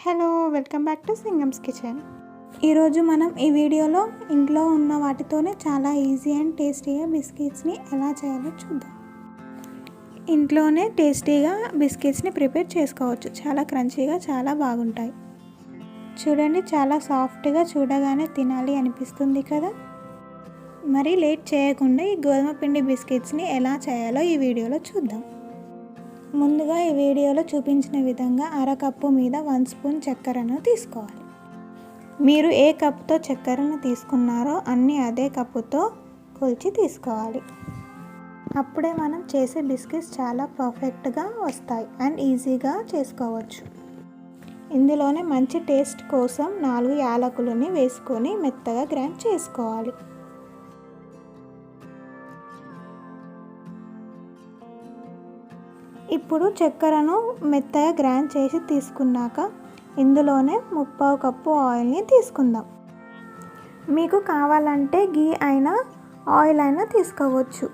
Hello, welcome back to Singam's kitchen. ఈరోజు మనం ఈ వీడియోలో ఇంట్లో ఉన్న వాటితోనే చాలా ఈజీ అండ్ టేస్టీగా బిస్కెట్స్ని ఎలా చేయాలో చూద్దాం. ఇంట్లోనే టేస్టీగా బిస్కెట్స్ని ప్రిపేర్ చేసుకోవచ్చు. చాలా క్రంచీగా, చాలా బాగుంటాయి. చూడండి, చాలా సాఫ్ట్గా, చూడగానే తినాలి అనిపిస్తుంది కదా. మరి లేట్ చేయకుండా ఈ గోధుమ పిండి బిస్కెట్స్ని ఎలా చేయాలో ఈ వీడియోలో చూద్దాం. ముందుగా ఈ వీడియోలో చూపించిన విధంగా అరకప్పు మీద 1 స్పూన్ చక్కెరను తీసుకోవాలి. మీరు ఏ కప్పుతో చక్కెరను తీసుకున్నారో అన్నీ అదే కప్పుతో కొలిచి తీసుకోవాలి. అప్పుడే మనం చేసే బిస్కెట్స్ చాలా పర్ఫెక్ట్గా వస్తాయి అండ్ ఈజీగా చేసుకోవచ్చు. ఇందులోనే మంచి టేస్ట్ కోసం 4 యాలకులని వేసుకొని మెత్తగా గ్రైండ్ చేసుకోవాలి. ఇప్పుడు చక్కెరను మెత్తగా గ్రైండ్ చేసి తీసుకున్నాక ఇందులోనే 1/2 కప్పు ఆయిల్ని తీసుకుందాం. మీకు కావాలంటే గీ అయినా ఆయిల్ అయినా తీసుకోవచ్చు,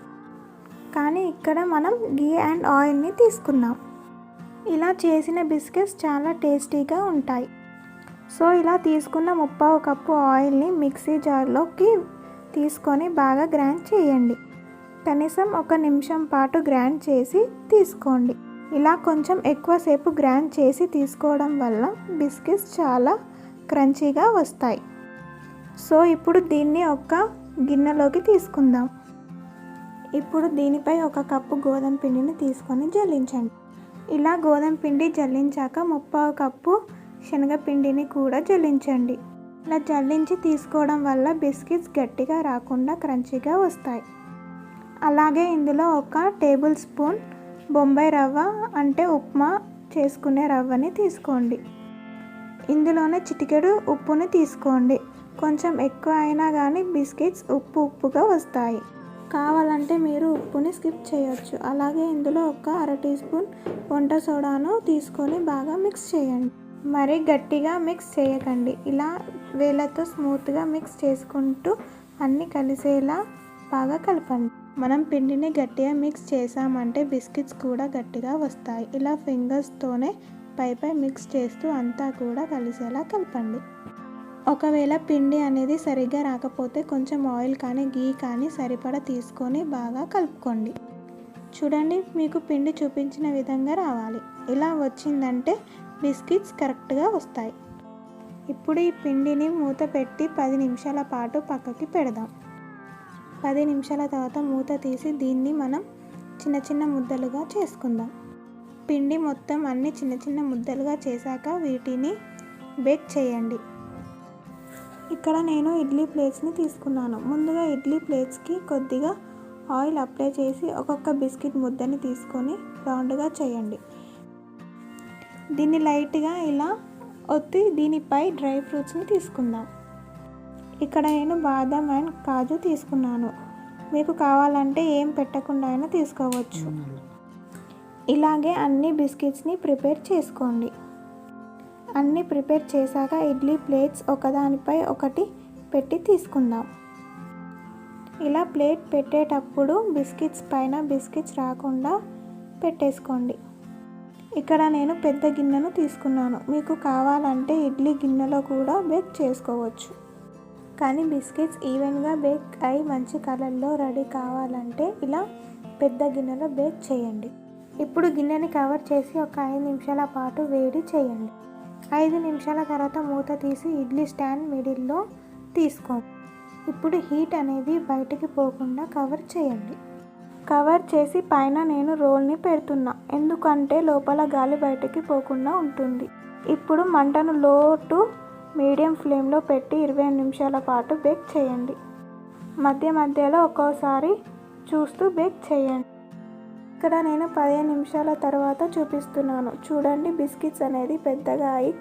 కానీ ఇక్కడ మనం గీ అండ్ ఆయిల్ని తీసుకున్నాం. ఇలా చేసిన బిస్కెట్స్ చాలా టేస్టీగా ఉంటాయి. సో ఇలా తీసుకున్న 1/2 కప్పు ఆయిల్ని మిక్సీ జార్లోకి తీసుకొని బాగా గ్రైండ్ చేయండి. కనీసం 1 నిమిషం పాటు గ్రైండ్ చేసి తీసుకోండి. ఇలా కొంచెం ఎక్కువసేపు గ్రైండ్ చేసి తీసుకోవడం వల్ల బిస్కెట్స్ చాలా క్రంచీగా వస్తాయి. సో ఇప్పుడు దీన్ని ఒక గిన్నెలోకి తీసుకుందాం. ఇప్పుడు దీనిపై 1 కప్పు గోధుమ పిండిని తీసుకొని జల్లించండి. ఇలా గోధుమ పిండి జల్లించాక 1/2 కప్పు శనగపిండిని కూడా జల్లించండి. ఇలా జల్లించి తీసుకోవడం వల్ల బిస్కెట్స్ గట్టిగా రాకుండా క్రంచీగా వస్తాయి. అలాగే ఇందులో 1 టేబుల్ స్పూన్ బొంబాయి రవ్వ అంటే ఉప్మా చేసుకునే రవ్వని తీసుకోండి. ఇందులోనే చిటికెడు ఉప్పుని తీసుకోండి. కొంచెం ఎక్కువ అయినా కానీ బిస్కెట్స్ ఉప్పుగా వస్తాయి. కావాలంటే మీరు ఉప్పుని స్కిప్ చేయొచ్చు. అలాగే ఇందులో 1 అర టీ స్పూన్ వంట సోడాను తీసుకొని బాగా మిక్స్ చేయండి. మరి గట్టిగా మిక్స్ చేయకండి. ఇలా వేళ్ళతో స్మూత్గా మిక్స్ చేసుకుంటూ అన్నీ కలిసేలా బాగా కలపండి. మనం పిండిని గట్టిగా మిక్స్ చేసామంటే బిస్కెట్స్ కూడా గట్టిగా వస్తాయి. ఇలా ఫింగర్స్తోనే పై మిక్స్ చేస్తూ అంతా కూడా కలిసేలా కలపండి. ఒకవేళ పిండి అనేది సరిగ్గా రాకపోతే కొంచెం ఆయిల్ కానీ గీ కానీ సరిపడా తీసుకొని బాగా కలుపుకోండి. చూడండి, మీకు పిండి చూపించిన విధంగా రావాలి. ఇలా వచ్చిందంటే బిస్కెట్స్ కరెక్ట్గా వస్తాయి. ఇప్పుడు ఈ పిండిని మూత పెట్టి 10 నిమిషాల పాటు పక్కకి పెడదాం. 10 నిమిషాల తర్వాత మూత తీసి దీన్ని మనం చిన్న ముద్దలుగా చేసుకుందాం. పిండి మొత్తం అన్ని చిన్న ముద్దలుగా చేశాక వీటిని బేక్ చేయండి. ఇక్కడ నేను ఇడ్లీ ప్లేట్స్ని తీసుకున్నాను. ముందుగా ఇడ్లీ ప్లేట్స్కి కొద్దిగా ఆయిల్ అప్లై చేసి ఒక్కొక్క బిస్కెట్ ముద్దని తీసుకొని రౌండ్గా చేయండి. దీన్ని లైట్గా ఇలా ఒత్తి దీనిపై డ్రై ఫ్రూట్స్ని తీసుకుందాం. ఇక్కడ నేను బాదం అండ్ కాజు తీసుకున్నాను. మీకు కావాలంటే ఏం పెట్టకుండా అయినా తీసుకోవచ్చు. ఇలాగే అన్ని బిస్కెట్స్ని ప్రిపేర్ చేసుకోండి. అన్నీ ప్రిపేర్ చేశాక ఇడ్లీ ప్లేట్స్ ఒకదానిపై ఒకటి పెట్టి తీసుకుందాం. ఇలా ప్లేట్ పెట్టేటప్పుడు బిస్కెట్స్ పైన బిస్కెట్స్ రాకుండా పెట్టేసుకోండి. ఇక్కడ నేను పెద్ద గిన్నెను తీసుకున్నాను. మీకు కావాలంటే ఇడ్లీ గిన్నెలో కూడా బేక్ చేసుకోవచ్చు. కానీ బిస్కెట్స్ ఈవెన్గా బేక్ అయి మంచి కలర్లో రెడీ కావాలంటే ఇలా పెద్ద గిన్నెలో బేక్ చేయండి. ఇప్పుడు గిన్నెని కవర్ చేసి ఒక 5 నిమిషాల పాటు వేడి చేయండి. 5 నిమిషాల తర్వాత మూత తీసి ఇడ్లీ స్టాండ్ మిడిల్లో తీసుకోండి. ఇప్పుడు హీట్ అనేది బయటికి పోకుండా కవర్ చేయండి. కవర్ చేసి పైన నేను రోల్ని పెడుతున్నా, ఎందుకంటే లోపల గాలి బయటికి పోకుండా ఉంటుంది. ఇప్పుడు మంటను లో టు మీడియం ఫ్లేమ్లో పెట్టి 20 నిమిషాల పాటు బేక్ చేయండి. మధ్యలో ఒక్కోసారి చూస్తూ బేక్ చేయండి. ఇక్కడ నేను 15 నిమిషాల తర్వాత చూపిస్తున్నాను. చూడండి, బిస్కెట్స్ అనేది పెద్దగా అయి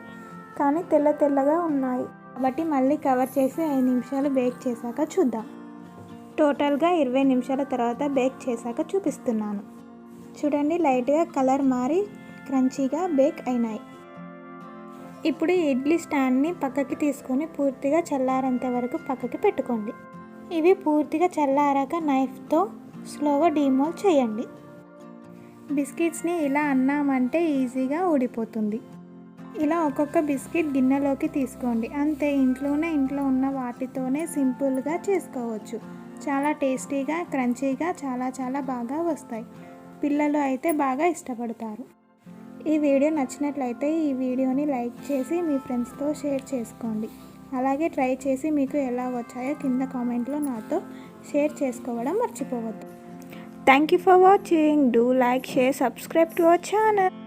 కానీ తెల్లగా ఉన్నాయి. కాబట్టి మళ్ళీ కవర్ చేసి 5 నిమిషాలు బేక్ చేశాక చూద్దాం. టోటల్గా 20 నిమిషాల తర్వాత బేక్ చేశాక చూపిస్తున్నాను. చూడండి, లైట్గా కలర్ మారి క్రంచీగా బేక్ అయినాయి. ఇప్పుడు ఈ ఇడ్లీ స్టాండ్ని పక్కకి తీసుకొని పూర్తిగా చల్లారేంత వరకు పక్కకి పెట్టుకోండి. ఇవి పూర్తిగా చల్లారాక నైఫ్తో స్లోగా డీమోల్డ్ చేయండి. బిస్కెట్స్ని ఇలా అన్నామంటే ఈజీగా ఊడిపోతుంది. ఇలా ఒక్కొక్క బిస్కెట్ గిన్నెలోకి తీసుకోండి. అంతే, ఇంట్లో ఉన్న వాటితోనే సింపుల్గా చేసుకోవచ్చు. చాలా టేస్టీగా, క్రంచీగా, చాలా బాగా వస్తాయి. పిల్లలు అయితే బాగా ఇష్టపడతారు. ఈ వీడియో నచ్చినట్లయితే ఈ వీడియోని లైక్ చేసి మీ ఫ్రెండ్స్తో షేర్ చేసుకోండి. అలాగే ట్రై చేసి మీకు ఎలా వచ్చాయో కింద కామెంట్లో నాతో షేర్ చేసుకోవడం మర్చిపోవద్దు. Thank you for watching. Do like, share, subscribe to our channel.